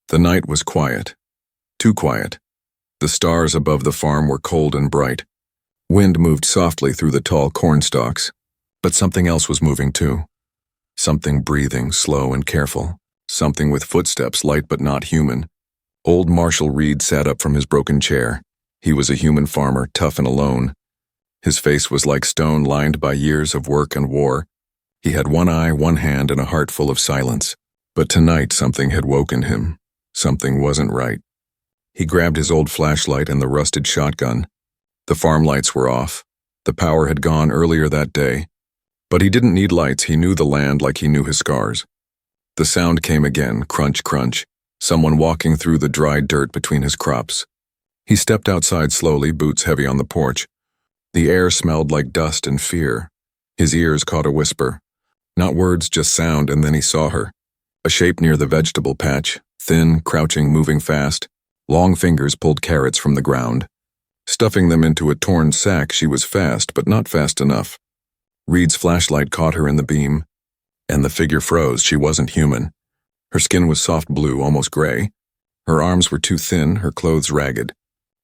The night was quiet. Too quiet. The stars above the farm were cold and bright. Wind moved softly through the tall corn stalks. But something else was moving too. Something breathing, slow and careful. Something with footsteps light but not human. Old Marshall Reed sat up from his broken chair. He was a human farmer, tough and alone. His face was like stone lined by years of work and war. He had one eye, one hand, and a heart full of silence. But tonight something had woken him. Something wasn't right. He grabbed his old flashlight and the rusted shotgun. The farm lights were off. The power had gone earlier that day. But he didn't need lights, he knew the land like he knew his scars. The sound came again, crunch, crunch. Someone walking through the dry dirt between his crops. He stepped outside slowly, boots heavy on the porch. The air smelled like dust and fear. His ears caught a whisper. Not words, just sound, and then he saw her. A shape near the vegetable patch, thin, crouching, moving fast. Long fingers pulled carrots from the ground. Stuffing them into a torn sack, she was fast, but not fast enough. Reed's flashlight caught her in the beam, and the figure froze. She wasn't human. Her skin was soft blue, almost gray. Her arms were too thin, her clothes ragged.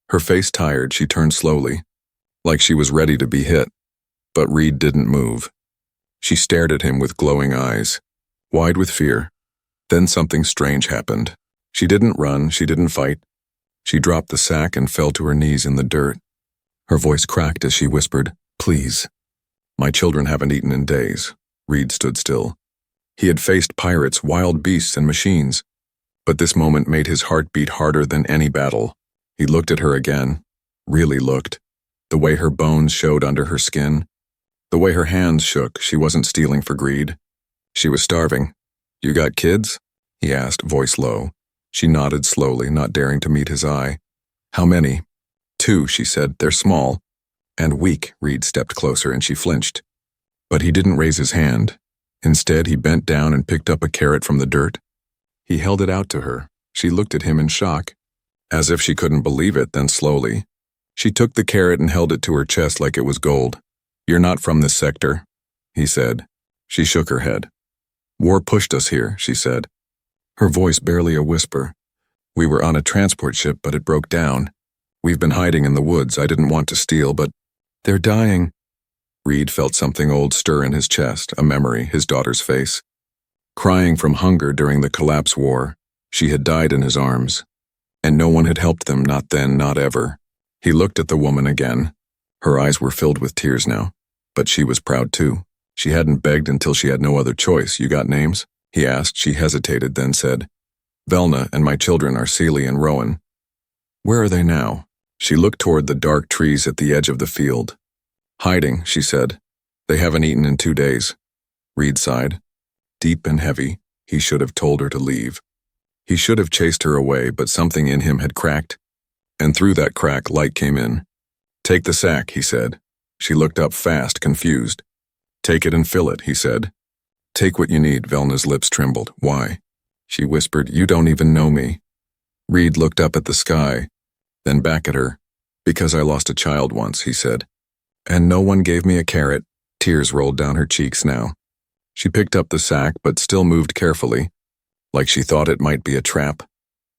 Her face tired, she turned slowly, like she was ready to be hit. But Reed didn't move. She stared at him with glowing eyes, wide with fear. Then something strange happened. She didn't run, she didn't fight. She dropped the sack and fell to her knees in the dirt. Her voice cracked as she whispered, "Please." "My children haven't eaten in days." Reed stood still. He had faced pirates, wild beasts, and machines. But this moment made his heart beat harder than any battle. He looked at her again, really looked. The way her bones showed under her skin. The way her hands shook. She wasn't stealing for greed. She was starving. "You got kids?" he asked, voice low. She nodded slowly, not daring to meet his eye. "How many?" "2, she said. "They're small." "And weak." Reed stepped closer and she flinched. But he didn't raise his hand. Instead, he bent down and picked up a carrot from the dirt. He held it out to her. She looked at him in shock, as if she couldn't believe it, then slowly. She took the carrot and held it to her chest like it was gold. "You're not from this sector," he said. She shook her head. "War pushed us here," she said. Her voice barely a whisper. "We were on a transport ship, but it broke down. We've been hiding in the woods. I didn't want to steal, but they're dying." Reed felt something old stir in his chest, a memory, his daughter's face. Crying from hunger during the collapse war, she had died in his arms. And no one had helped them, not then, not ever. He looked at the woman again. Her eyes were filled with tears now. But she was proud too. She hadn't begged until she had no other choice. "You got names?" he asked. She hesitated, then said, "Velna, and my children are Celie and Rowan." "Where are they now?" She looked toward the dark trees at the edge of the field. "Hiding," she said. "They haven't eaten in 2 days." Reed sighed. Deep and heavy, he should have told her to leave. He should have chased her away, but something in him had cracked. And through that crack, light came in. "Take the sack," he said. She looked up fast, confused. "Take it and fill it," he said. "Take what you need." Velna's lips trembled. "Why?" She whispered, "You don't even know me." Reed looked up at the sky, then back at her. "Because I lost a child once," he said. "And no one gave me a carrot." Tears rolled down her cheeks now. She picked up the sack, but still moved carefully, like she thought it might be a trap.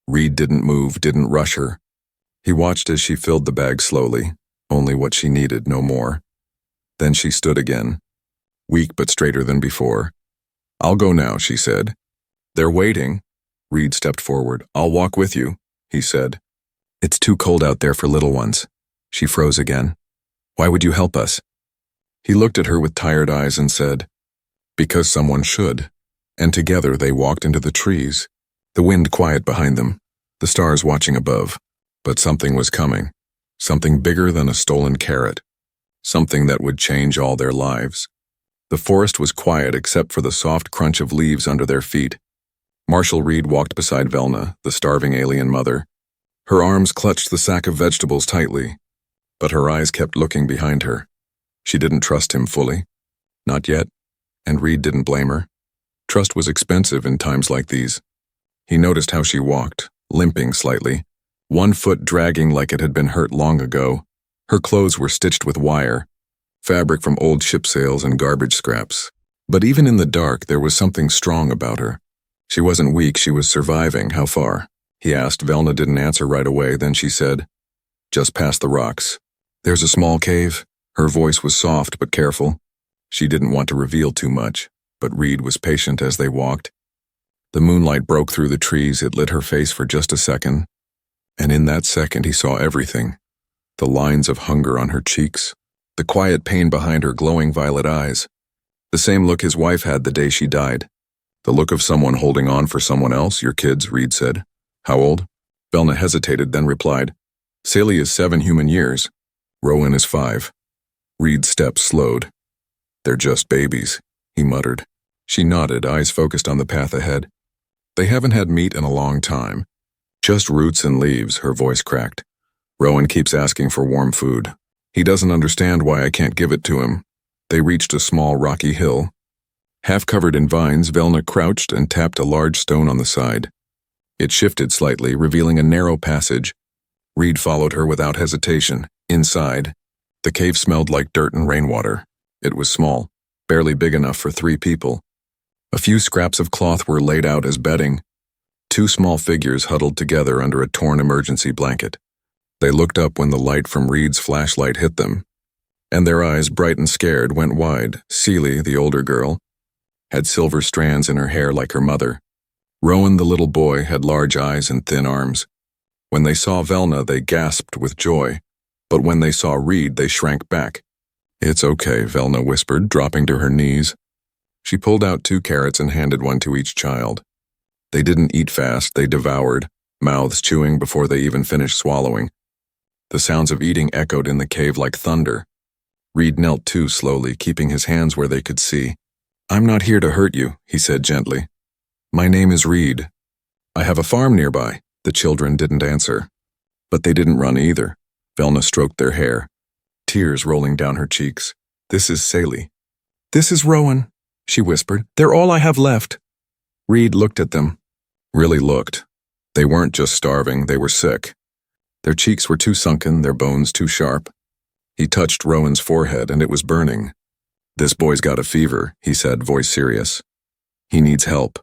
Reed didn't move, didn't rush her. He watched as she filled the bag slowly, only what she needed, no more. Then she stood again, weak but straighter than before. "I'll go now," she said. "They're waiting." Reed stepped forward. "I'll walk with you," he said. "It's too cold out there for little ones." She froze again. "Why would you help us?" He looked at her with tired eyes and said, "Because someone should." And together they walked into the trees, the wind quiet behind them, the stars watching above. But something was coming, something bigger than a stolen carrot, something that would change all their lives. The forest was quiet except for the soft crunch of leaves under their feet. Marshall Reed walked beside Velna, the starving alien mother. Her arms clutched the sack of vegetables tightly, but her eyes kept looking behind her. She didn't trust him fully. Not yet, and Reed didn't blame her. Trust was expensive in times like these. He noticed how she walked, limping slightly, one foot dragging like it had been hurt long ago. Her clothes were stitched with wire, fabric from old ship sails and garbage scraps. But even in the dark, there was something strong about her. She wasn't weak, she was surviving. How far? he asked. Velna didn't answer right away, then she said, "Just past the rocks. There's a small cave." Her voice was soft but careful. She didn't want to reveal too much, but Reed was patient as they walked. The moonlight broke through the trees. It lit her face for just a second, and in that second he saw everything. The lines of hunger on her cheeks, the quiet pain behind her glowing violet eyes, the same look his wife had the day she died. "The look of someone holding on for someone else, your kids," Reed said. "How old?" Velna hesitated, then replied, "Sally is 7 human years. Rowan is 5. Reed's steps slowed. "They're just babies," he muttered. She nodded, eyes focused on the path ahead. "They haven't had meat in a long time. Just roots and leaves," her voice cracked. "Rowan keeps asking for warm food. He doesn't understand why I can't give it to him." They reached a small rocky hill. Half covered in vines, Velna crouched and tapped a large stone on the side. It shifted slightly, revealing a narrow passage. Reed followed her without hesitation. Inside, the cave smelled like dirt and rainwater. It was small, barely big enough for 3 people. A few scraps of cloth were laid out as bedding. 2 small figures huddled together under a torn emergency blanket. They looked up when the light from Reed's flashlight hit them, and their eyes, bright and scared, went wide. Celie, the older girl, had silver strands in her hair like her mother. Rowan, the little boy, had large eyes and thin arms. When they saw Velna, they gasped with joy, but when they saw Reed, they shrank back. "It's okay," Velna whispered, dropping to her knees. She pulled out 2 carrots and handed one to each child. They didn't eat fast, they devoured, mouths chewing before they even finished swallowing. The sounds of eating echoed in the cave like thunder. Reed knelt too slowly, keeping his hands where they could see. "I'm not here to hurt you," he said gently. "My name is Reed. I have a farm nearby." The children didn't answer, but they didn't run either. Velna stroked their hair, tears rolling down her cheeks. "This is Sally." "This is Rowan," she whispered. "They're all I have left." Reed looked at them. Really looked. They weren't just starving, they were sick. Their cheeks were too sunken, their bones too sharp. He touched Rowan's forehead, and it was burning. "This boy's got a fever," he said, voice serious. "He needs help.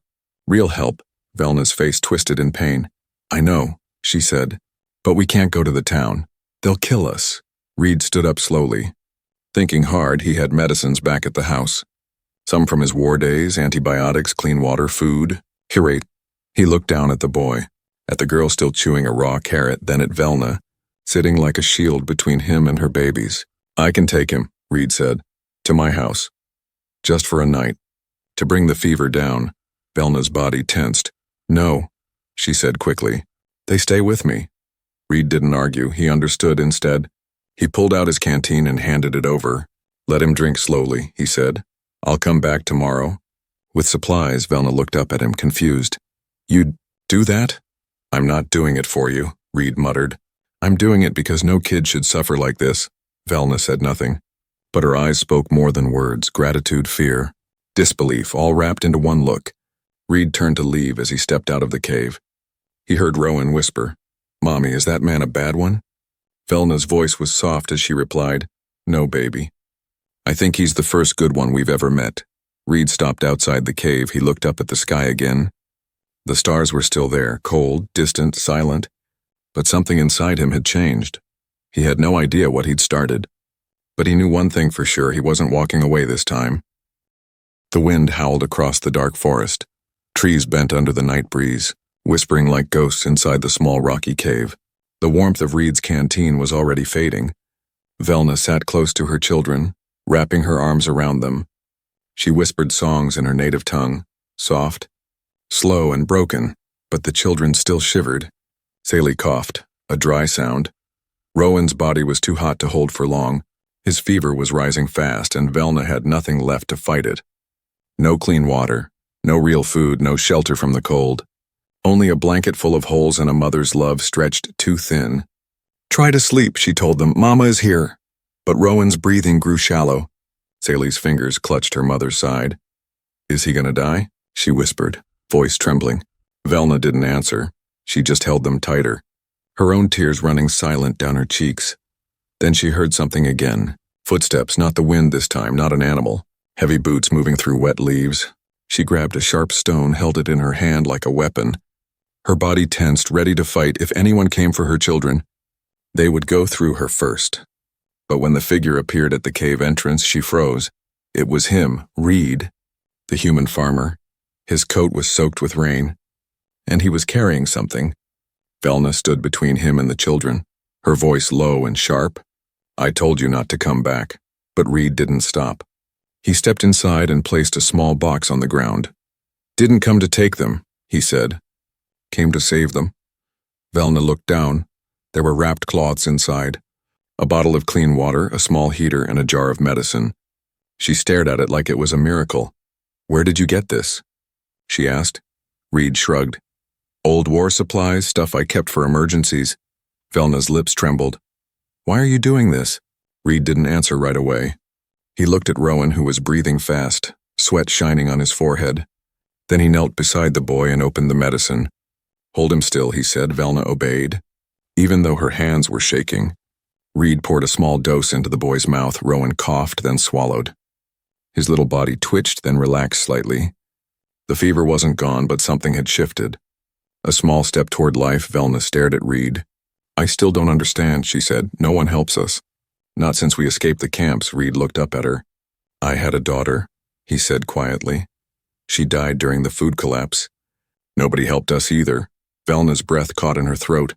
Real help." Velna's face twisted in pain. "I know," she said, "but we can't go to the town. They'll kill us." Reed stood up slowly. Thinking hard, he had medicines back at the house. Some from his war days, antibiotics, clean water, food. He looked down at the boy, at the girl still chewing a raw carrot, then at Velna, sitting like a shield between him and her babies. "I can take him," Reed said, "to my house. Just for a night. To bring the fever down." Velna's body tensed. "No," she said quickly. "They stay with me." Reed didn't argue, he understood instead. He pulled out his canteen and handed it over. "Let him drink slowly," he said. "I'll come back tomorrow." With supplies, Velna looked up at him, confused. "You'd do that?" "I'm not doing it for you," Reed muttered. "I'm doing it because no kid should suffer like this." Velna said nothing, but her eyes spoke more than words, gratitude, fear, disbelief, all wrapped into one look. Reed turned to leave as he stepped out of the cave. He heard Rowan whisper, "Mommy, is that man a bad one?" Velna's voice was soft as she replied, "No, baby. I think he's the first good one we've ever met." Reed stopped outside the cave. He looked up at the sky again. The stars were still there, cold, distant, silent, but something inside him had changed. He had no idea what he'd started, but he knew one thing for sure: he wasn't walking away this time. The wind howled across the dark forest. Trees bent under the night breeze, whispering like ghosts inside the small rocky cave. The warmth of Reed's canteen was already fading. Velna sat close to her children, wrapping her arms around them. She whispered songs in her native tongue, soft, slow and broken, but the children still shivered. Sally coughed, a dry sound. Rowan's body was too hot to hold for long. His fever was rising fast, and Velna had nothing left to fight it. No clean water, no real food, no shelter from the cold. Only a blanket full of holes and a mother's love stretched too thin. "Try to sleep," she told them. "Mama is here." But Rowan's breathing grew shallow. Sally's fingers clutched her mother's side. "Is he gonna die?" she whispered, voice trembling. Velna didn't answer. She just held them tighter, her own tears running silent down her cheeks. Then she heard something again. Footsteps, not the wind this time, not an animal. Heavy boots moving through wet leaves. She grabbed a sharp stone, held it in her hand like a weapon. Her body tensed, ready to fight if anyone came for her children. They would go through her first. But when the figure appeared at the cave entrance, she froze. It was him, Reed, the human farmer. His coat was soaked with rain, and he was carrying something. Velna stood between him and the children, her voice low and sharp. "I told you not to come back." But Reed didn't stop. He stepped inside and placed a small box on the ground. "Didn't come to take them," he said. "Came to save them." Velna looked down. There were wrapped cloths inside, a bottle of clean water, a small heater, and a jar of medicine. She stared at it like it was a miracle. "Where did you get this?" she asked. Reed shrugged. "Old war supplies, stuff I kept for emergencies." Velna's lips trembled. "Why are you doing this?" Reed didn't answer right away. He looked at Rowan, who was breathing fast, sweat shining on his forehead. Then he knelt beside the boy and opened the medicine. "Hold him still," he said. Velna obeyed, even though her hands were shaking. Reed poured a small dose into the boy's mouth. Rowan coughed, then swallowed. His little body twitched, then relaxed slightly. The fever wasn't gone, but something had shifted. A small step toward life. Velna stared at Reed. "I still don't understand," she said. "No one helps us." "Not since we escaped the camps." Reed looked up at her. "I had a daughter," he said quietly. "She died during the food collapse. Nobody helped us either." Velna's breath caught in her throat.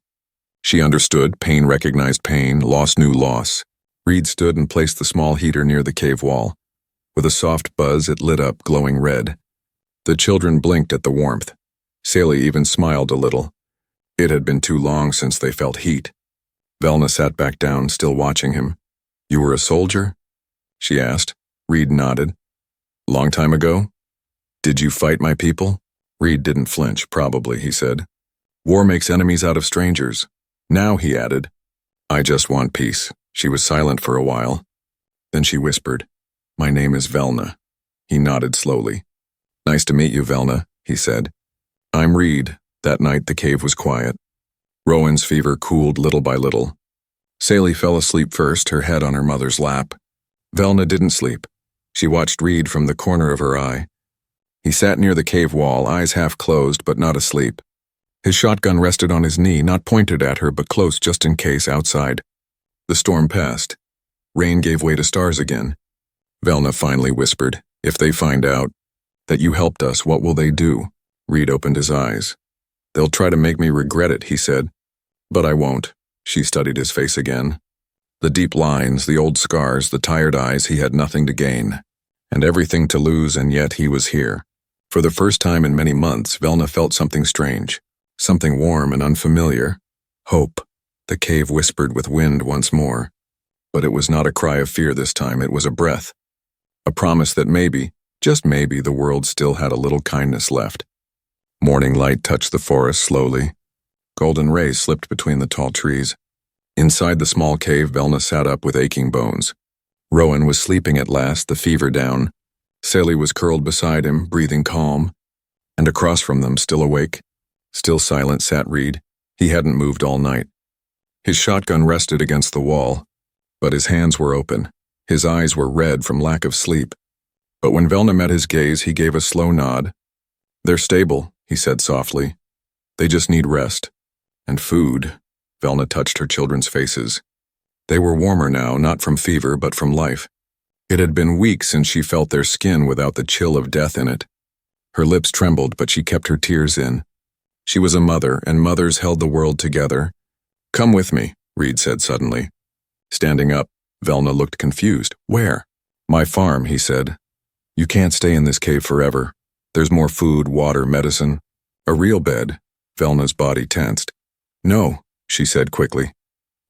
She understood. Pain recognized pain. Loss knew loss. Reed stood and placed the small heater near the cave wall. With a soft buzz, it lit up, glowing red. The children blinked at the warmth. Saley even smiled a little. It had been too long since they felt heat. Velna sat back down, still watching him. "You were a soldier?" she asked. Reed nodded. "Long time ago? Did you fight my people?" Reed didn't flinch. "Probably," he said. "War makes enemies out of strangers." "Now," he added, "I just want peace." She was silent for a while. Then she whispered, "My name is Velna." He nodded slowly. "Nice to meet you, Velna," he said. "I'm Reed." That night the cave was quiet. Rowan's fever cooled little by little. Saley fell asleep first, her head on her mother's lap. Velna didn't sleep. She watched Reed from the corner of her eye. He sat near the cave wall, eyes half closed but not asleep. His shotgun rested on his knee, not pointed at her but close just in case outside. The storm passed. Rain gave way to stars again. Velna finally whispered, "If they find out that you helped us, what will they do?" Reed opened his eyes. "They'll try to make me regret it," he said. "But I won't." She studied his face again. The deep lines, the old scars, the tired eyes. He had nothing to gain, and everything to lose, and yet he was here. For the first time in many months, Velna felt something strange, something warm and unfamiliar. Hope, the cave whispered with wind once more. But it was not a cry of fear this time, it was a breath. A promise that maybe, just maybe, the world still had a little kindness left. Morning light touched the forest slowly. Golden rays slipped between the tall trees. Inside the small cave, Velna sat up with aching bones. Rowan was sleeping at last, the fever down. Saley was curled beside him, breathing calm. And across from them, still awake, still silent, sat Reed. He hadn't moved all night. His shotgun rested against the wall, but his hands were open. His eyes were red from lack of sleep. But when Velna met his gaze, he gave a slow nod. "They're stable," he said softly. "They just need rest. And food." Velna touched her children's faces. They were warmer now, not from fever, but from life. It had been weeks since she felt their skin without the chill of death in it. Her lips trembled, but she kept her tears in. She was a mother, and mothers held the world together. "Come with me," Reed said suddenly. Standing up, Velna looked confused. "Where?" "My farm," he said. "You can't stay in this cave forever. There's more food, water, medicine. A real bed." Velna's body tensed. "No," she said quickly.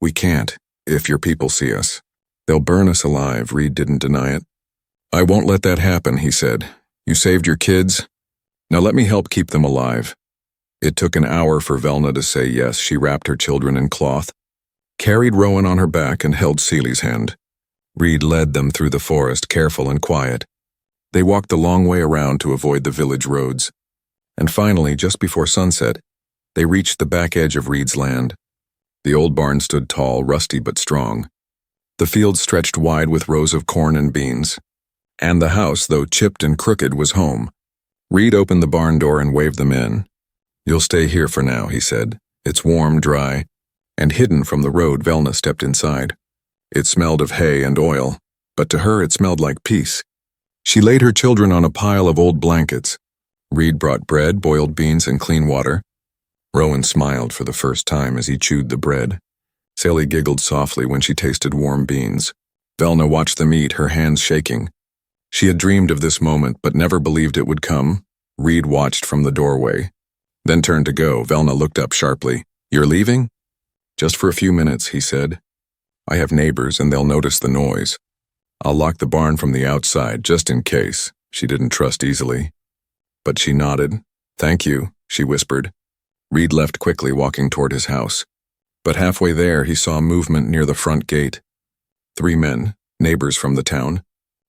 "We can't, if your people see us. They'll burn us alive." Reed didn't deny it. "I won't let that happen," he said. "You saved your kids. Now let me help keep them alive." It took an hour for Velna to say yes. She wrapped her children in cloth, carried Rowan on her back, and held Seely's hand. Reed led them through the forest, careful and quiet. They walked the long way around to avoid the village roads. And finally, just before sunset, they reached the back edge of Reed's land. The old barn stood tall, rusty but strong. The field stretched wide with rows of corn and beans. And the house, though chipped and crooked, was home. Reed opened the barn door and waved them in. You'll stay here for now, he said. It's warm, dry, and hidden from the road. Velna stepped inside. It smelled of hay and oil, but to her it smelled like peace. She laid her children on a pile of old blankets. Reed brought bread, boiled beans, and clean water. Rowan smiled for the first time as he chewed the bread. Sally giggled softly when she tasted warm beans. Velna watched them eat, her hands shaking. She had dreamed of this moment, but never believed it would come. Reed watched from the doorway, then turned to go. Velna looked up sharply. You're leaving? Just for a few minutes, he said. I have neighbors and they'll notice the noise. I'll lock the barn from the outside, just in case. She didn't trust easily. But she nodded. Thank you, she whispered. Reed left quickly, walking toward his house. But halfway there, he saw movement near the front gate. 3 men, neighbors from the town.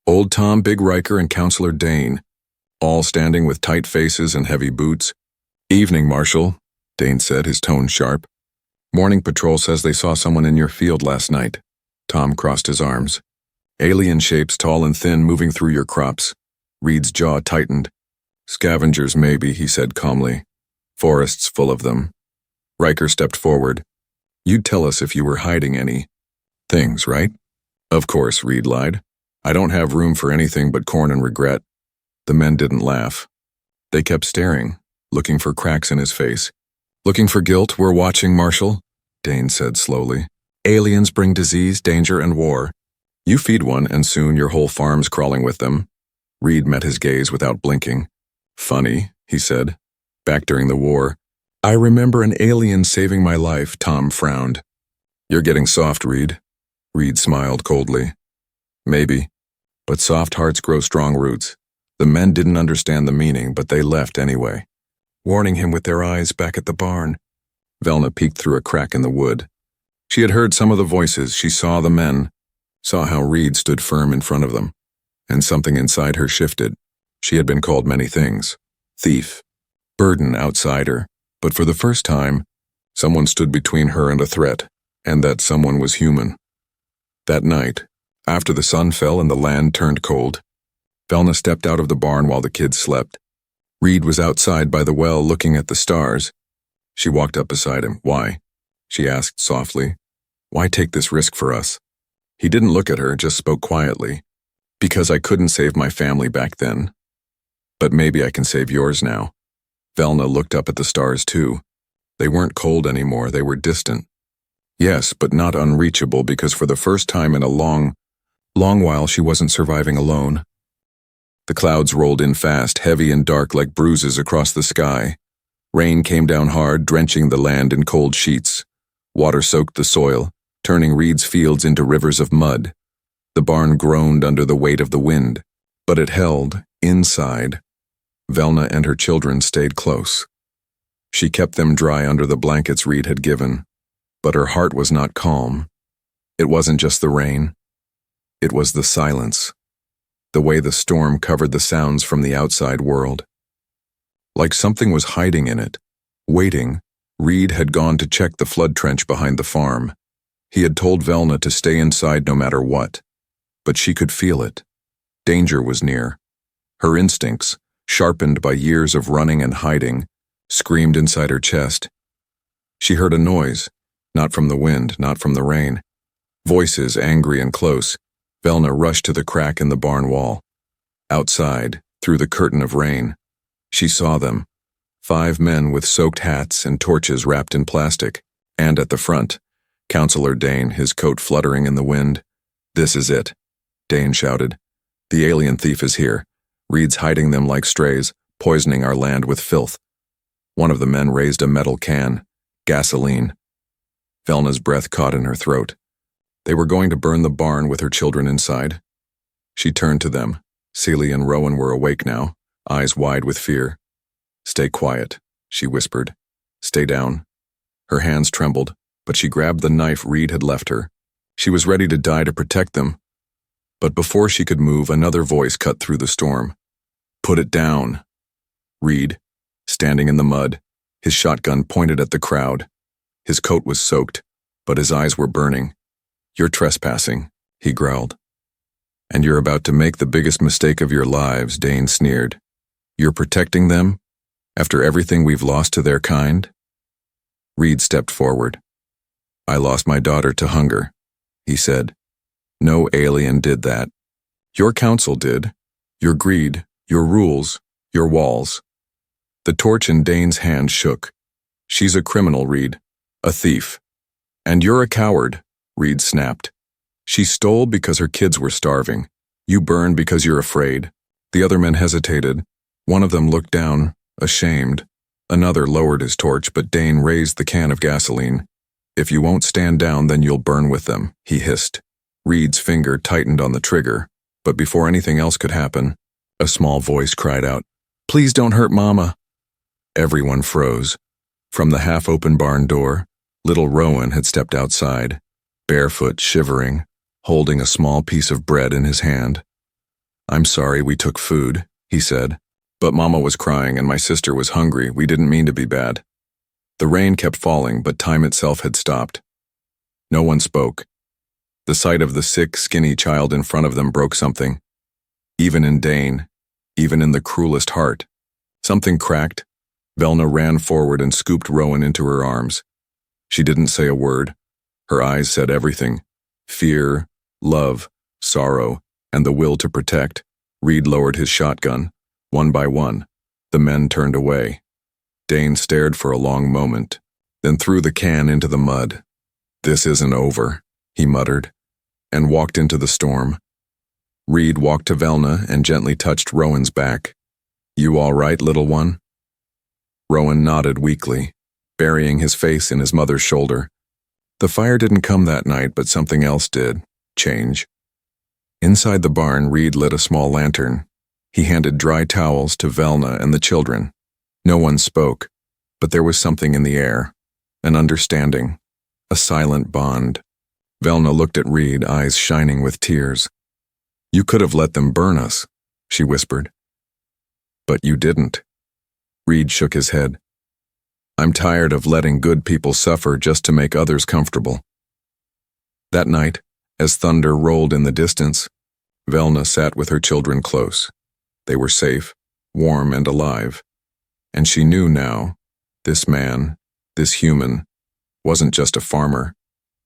Old Tom, Big Riker, and Counselor Dane, all standing with tight faces and heavy boots. Evening, Marshal, Dane said, his tone sharp. Morning patrol says they saw someone in your field last night. Tom crossed his arms. Alien shapes, tall and thin, moving through your crops. Reed's jaw tightened. Scavengers, maybe, he said calmly. Forests full of them. Riker stepped forward. You'd tell us if you were hiding any things, right? Of course, Reed lied. I don't have room for anything but corn and regret. The men didn't laugh. They kept staring, looking for cracks in his face. Looking for guilt? We're watching, Marshal, Dane said slowly. Aliens bring disease, danger, and war. You feed one, and soon your whole farm's crawling with them. Reed met his gaze without blinking. Funny, he said. Back during the war, I remember an alien saving my life. Tom frowned. You're getting soft, Reed. Reed smiled coldly. Maybe, but soft hearts grow strong roots. The men didn't understand the meaning, but they left anyway, warning him with their eyes back at the barn. Velna peeked through a crack in the wood. She had heard some of the voices. She saw the men, saw how Reed stood firm in front of them, and something inside her shifted. She had been called many things. Thief, burden, outsider, but for the first time, someone stood between her and a threat, and that someone was human. That night, after the sun fell and the land turned cold, Velna stepped out of the barn while the kids slept. Reed was outside by the well looking at the stars. She walked up beside him. Why? She asked softly. Why take this risk for us? He didn't look at her, just spoke quietly. Because I couldn't save my family back then. But maybe I can save yours now. Velna looked up at the stars too. They weren't cold anymore, they were distant. Yes, but not unreachable, because for the first time in a long while she wasn't surviving alone. The clouds rolled in fast, heavy and dark like bruises across the sky. Rain came down hard, drenching the land in cold sheets. Water soaked the soil, turning Reed's fields into rivers of mud. The barn groaned under the weight of the wind, but it held, inside. Velna and her children stayed close. She kept them dry under the blankets Reed had given, but her heart was not calm. It wasn't just the rain. It was the silence. The way the storm covered the sounds from the outside world. Like something was hiding in it, waiting. Reed had gone to check the flood trench behind the farm. He had told Velna to stay inside no matter what. But she could feel it. Danger was near. Her instincts, sharpened by years of running and hiding, screamed inside her chest. She heard a noise, not from the wind, not from the rain. Voices, angry and close. Velna rushed to the crack in the barn wall. Outside, through the curtain of rain, she saw them. 5 men with soaked hats and torches wrapped in plastic, and at the front, Counselor Dane, his coat fluttering in the wind. This is it, Dane shouted. The alien thief is here. Reed's hiding them like strays, poisoning our land with filth. One of the men raised a metal can. Gasoline. Velna's breath caught in her throat. They were going to burn the barn with her children inside. She turned to them. Celie and Rowan were awake now, eyes wide with fear. Stay quiet, she whispered. Stay down. Her hands trembled, but she grabbed the knife Reed had left her. She was ready to die to protect them. But before she could move, another voice cut through the storm. Put it down. Reed, standing in the mud, his shotgun pointed at the crowd. His coat was soaked, but his eyes were burning. You're trespassing, he growled. And you're about to make the biggest mistake of your lives, Dane sneered. You're protecting them, After everything we've lost to their kind? Reed stepped forward. I lost my daughter to hunger, he said. No alien did that. Your council did. Your greed, your rules, your walls. The torch in Dane's hand shook. She's a criminal, Reed. A thief. And you're a coward, Reed snapped. She stole because her kids were starving. You burned because you're afraid. The other men hesitated. One of them looked down, ashamed. Another lowered his torch, but Dane raised the can of gasoline. If you won't stand down, then you'll burn with them, he hissed. Reed's finger tightened on the trigger, but before anything else could happen, a small voice cried out, Please don't hurt Mama. Everyone froze. From the half-open barn door, little Rowan had stepped outside, barefoot, shivering, holding a small piece of bread in his hand. I'm sorry we took food, he said, but Mama was crying and my sister was hungry. We didn't mean to be bad. The rain kept falling, but time itself had stopped. No one spoke. The sight of the sick, skinny child in front of them broke something. Even in Dane, even in the cruelest heart. Something cracked. Velna ran forward and scooped Rowan into her arms. She didn't say a word. Her eyes said everything. Fear, love, sorrow, and the will to protect. Reed lowered his shotgun. One by one, the men turned away. Dane stared for a long moment, then threw the can into the mud. This isn't over, he muttered, and walked into the storm. Reed walked to Velna and gently touched Rowan's back. You all right, little one? Rowan nodded weakly, burying his face in his mother's shoulder. The fire didn't come that night, but something else did. Change. Inside the barn, Reed lit a small lantern. He handed dry towels to Velna and the children. No one spoke, but there was something in the air. An understanding. A silent bond. Velna looked at Reed, eyes shining with tears. You could have let them burn us, she whispered. But you didn't. Reed shook his head. I'm tired of letting good people suffer just to make others comfortable. That night, as thunder rolled in the distance, Velna sat with her children close. They were safe, warm, and alive. And she knew now, this man, this human, wasn't just a farmer.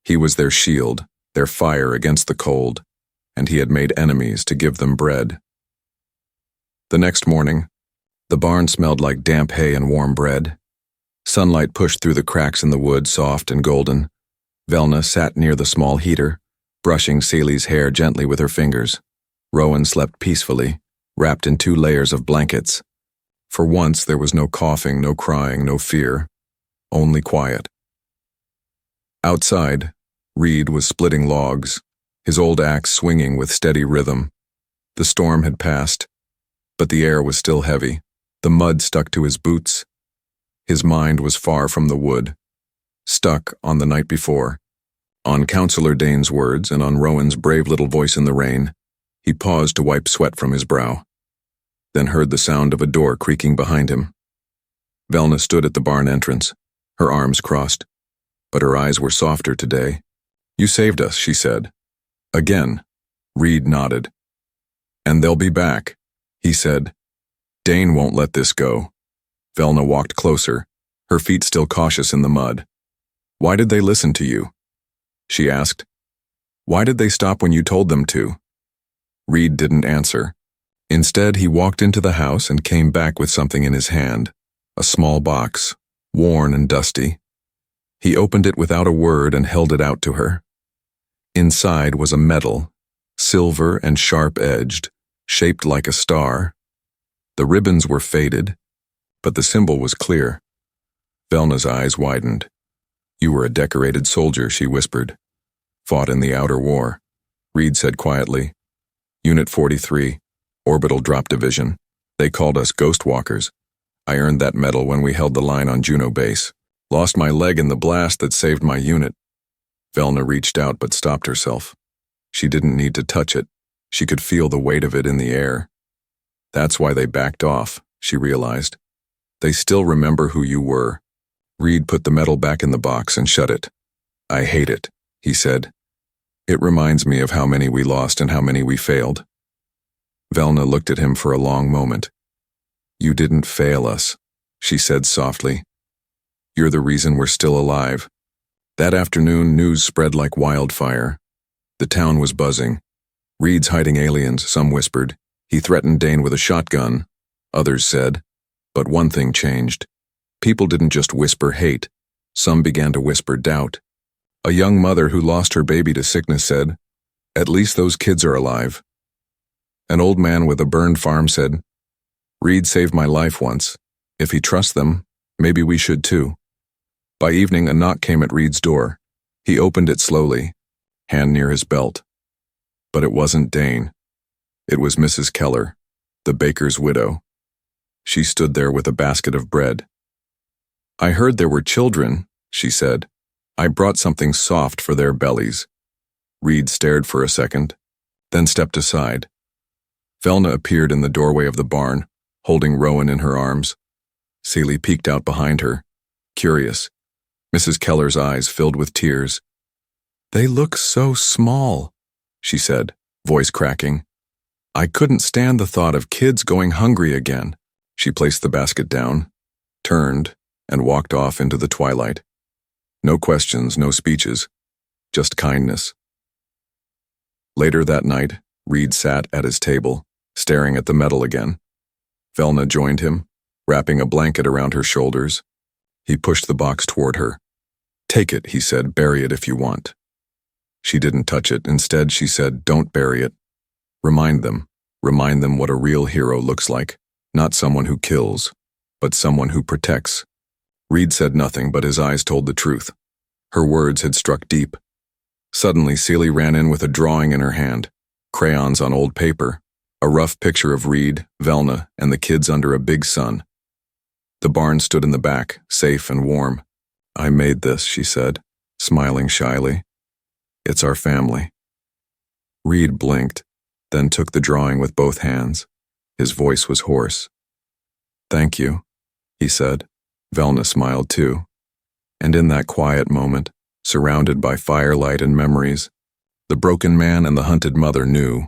He was their shield, their fire against the cold, and he had made enemies to give them bread. The next morning, the barn smelled like damp hay and warm bread. Sunlight pushed through the cracks in the wood, soft and golden. Velna sat near the small heater, brushing Salie's hair gently with her fingers. Rowan slept peacefully, wrapped in 2 layers of blankets. For once, there was no coughing, no crying, no fear, only quiet. Outside, Reed was splitting logs, his old axe swinging with steady rhythm. The storm had passed, but the air was still heavy. The mud stuck to his boots. His mind was far from the wood, stuck on the night before. On Counselor Dane's words and on Rowan's brave little voice in the rain, he paused to wipe sweat from his brow, then heard the sound of a door creaking behind him. Velna stood at the barn entrance, her arms crossed, but her eyes were softer today. You saved us, she said. Again. Reed nodded. And they'll be back, he said. Dane won't let this go. Velna walked closer, her feet still cautious in the mud. Why did they listen to you? She asked. Why did they stop when you told them to? Reed didn't answer. Instead, he walked into the house and came back with something in his hand, a small box, worn and dusty. He opened it without a word and held it out to her. Inside was a medal, silver and sharp-edged, shaped like a star. The ribbons were faded, but the symbol was clear. Velna's eyes widened. You were a decorated soldier, she whispered. Fought in the outer war. Reed said quietly. Unit 43, Orbital Drop Division. They called us Ghost Walkers. I earned that medal when we held the line on Juno base. Lost my leg in the blast that saved my unit. Velna reached out but stopped herself. She didn't need to touch it. She could feel the weight of it in the air. That's why they backed off, she realized. They still remember who you were. Reed put the medal back in the box and shut it. I hate it, he said. It reminds me of how many we lost and how many we failed. Velna looked at him for a long moment. You didn't fail us. she said softly. You're the reason we're still alive. That afternoon, news spread like wildfire. The town was buzzing. Reed's hiding aliens, some whispered. He threatened Dane with a shotgun, others said. But one thing changed. People didn't just whisper hate. Some began to whisper doubt. A young mother who lost her baby to sickness said, "At least those kids are alive." An old man with a burned farm said, "Reed saved my life once. If he trusts them, maybe we should too." By evening, a knock came at Reed's door. He opened it slowly, hand near his belt. But it wasn't Dane. It was Mrs. Keller, the baker's widow. She stood there with a basket of bread. "I heard there were children," she said. "I brought something soft for their bellies." Reed stared for a second, then stepped aside. Velna appeared in the doorway of the barn, holding Rowan in her arms. Celie peeked out behind her, curious. Mrs. Keller's eyes filled with tears. "They look so small," she said, voice cracking. "I couldn't stand the thought of kids going hungry again." She placed the basket down, turned, and walked off into the twilight. No questions, no speeches, just kindness. Later that night, Reed sat at his table, staring at the metal again. Velna joined him, wrapping a blanket around her shoulders. He pushed the box toward her. "Take it," he said, "bury it if you want." She didn't touch it. Instead, she said, "Don't bury it. Remind them what a real hero looks like. Not someone who kills, but someone who protects." Reed said nothing, but his eyes told the truth. Her words had struck deep. Suddenly, Celie ran in with a drawing in her hand, crayons on old paper, a rough picture of Reed, Velna, and the kids under a big sun. The barn stood in the back, safe and warm. "I made this," she said, smiling shyly. "It's our family." Reed blinked, then took the drawing with both hands. His voice was hoarse. "Thank you," he said. Velna smiled too. And in that quiet moment, surrounded by firelight and memories, the broken man and the hunted mother knew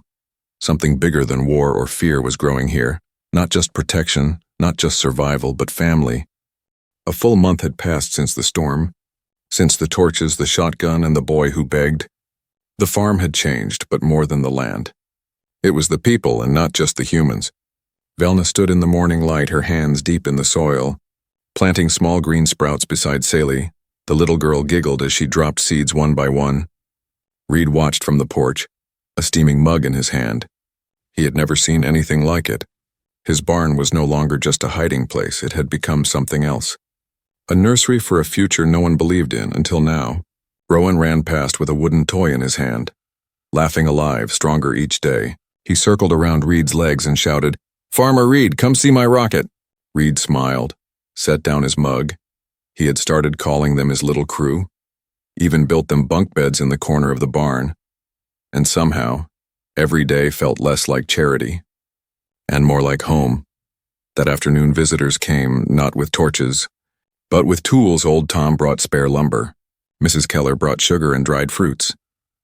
something bigger than war or fear was growing here. Not just protection, not just survival, but family. A full month had passed since the storm, since the torches, the shotgun, and the boy who begged. The farm had changed, but more than the land. It was the people and not just the humans. Velna stood in the morning light, her hands deep in the soil, planting small green sprouts beside Celie. The little girl giggled as she dropped seeds one by one. Reed watched from the porch, a steaming mug in his hand. He had never seen anything like it. His barn was no longer just a hiding place, it had become something else. A nursery for a future no one believed in until now. Rowan ran past with a wooden toy in his hand. Laughing alive, stronger each day, he circled around Reed's legs and shouted, "Farmer Reed, come see my rocket." Reed smiled, set down his mug. He had started calling them his little crew, even built them bunk beds in the corner of the barn. And somehow, every day felt less like charity and more like home. That afternoon, visitors came, not with torches, but with tools. Old Tom brought spare lumber. Mrs. Keller brought sugar and dried fruits.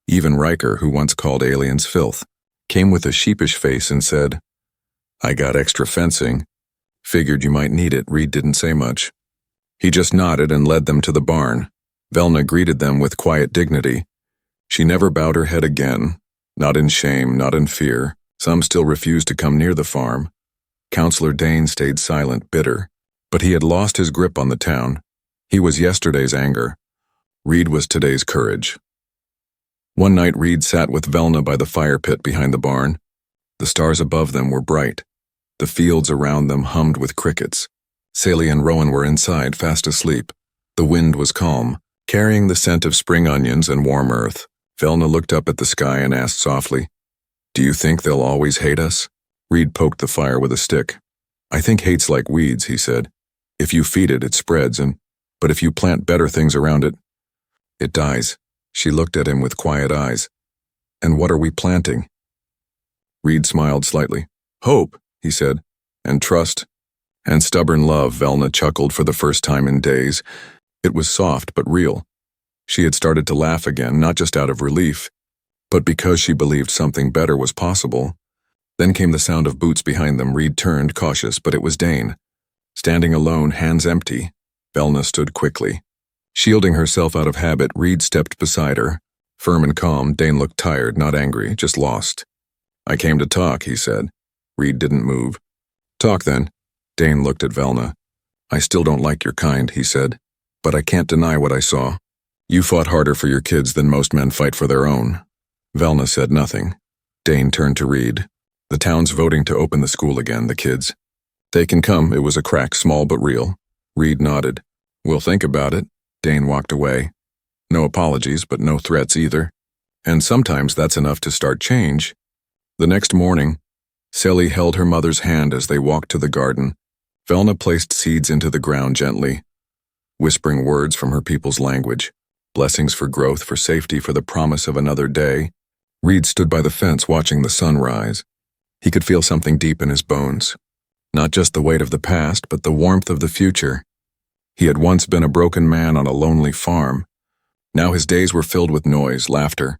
Even Riker, who once called aliens filth, came with a sheepish face and said, "I got extra fencing. Figured you might need it." Reed didn't say much. He just nodded and led them to the barn. Velna greeted them with quiet dignity. She never bowed her head again, not in shame, not in fear. Some still refused to come near the farm. Counselor Dane stayed silent, bitter, but he had lost his grip on the town. He was yesterday's anger. Reed was today's courage. One night Reed sat with Velna by the fire pit behind the barn. The stars above them were bright. The fields around them hummed with crickets. Celie and Rowan were inside, fast asleep. The wind was calm, carrying the scent of spring onions and warm earth. Velna looked up at the sky and asked softly, "Do you think they'll always hate us?" Reed poked the fire with a stick. "I think hate's like weeds," he said. "If you feed it, it spreads, but if you plant better things around it, it dies." She looked at him with quiet eyes. "And what are we planting?" Reed smiled slightly. "Hope," he said, "and trust, and stubborn love." Velna chuckled for the first time in days. It was soft but real. She had started to laugh again, not just out of relief, but because she believed something better was possible. Then came the sound of boots behind them. Reed turned, cautious, but it was Dane. Standing alone, hands empty, Velna stood quickly. Shielding herself out of habit, Reed stepped beside her. Firm and calm, Dane looked tired, not angry, just lost. "I came to talk," he said. Reed didn't move. "Talk then." Dane looked at Velna. "I still don't like your kind," he said, "but I can't deny what I saw. You fought harder for your kids than most men fight for their own." Velna said nothing. Dane turned to Reed. "The town's voting to open the school again, the kids. They can come." It was a crack, small but real. Reed nodded. "We'll think about it." Dane walked away. No apologies, but no threats either. And sometimes that's enough to start change. The next morning, Sally held her mother's hand as they walked to the garden. Velna placed seeds into the ground gently, whispering words from her people's language, blessings for growth, for safety, for the promise of another day. Reed stood by the fence watching the sun rise. He could feel something deep in his bones. Not just the weight of the past, but the warmth of the future. He had once been a broken man on a lonely farm. Now his days were filled with noise, laughter,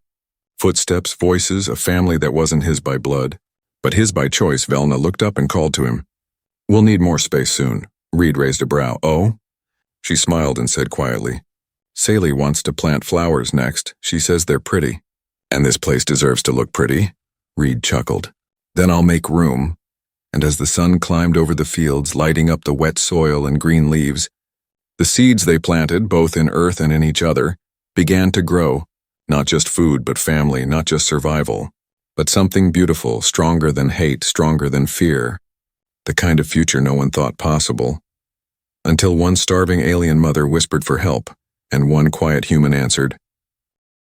footsteps, voices, a family that wasn't his by blood, but his by choice. Velna looked up and called to him. "We'll need more space soon." Reed raised a brow. "Oh?" She smiled and said quietly, "Sally wants to plant flowers next. She says they're pretty." "And this place deserves to look pretty?" Reed chuckled. "Then I'll make room." And as the sun climbed over the fields, lighting up the wet soil and green leaves, the seeds they planted, both in earth and in each other, began to grow. Not just food, but family, not just survival, but something beautiful, stronger than hate, stronger than fear. The kind of future no one thought possible. Until one starving alien mother whispered for help, and one quiet human answered,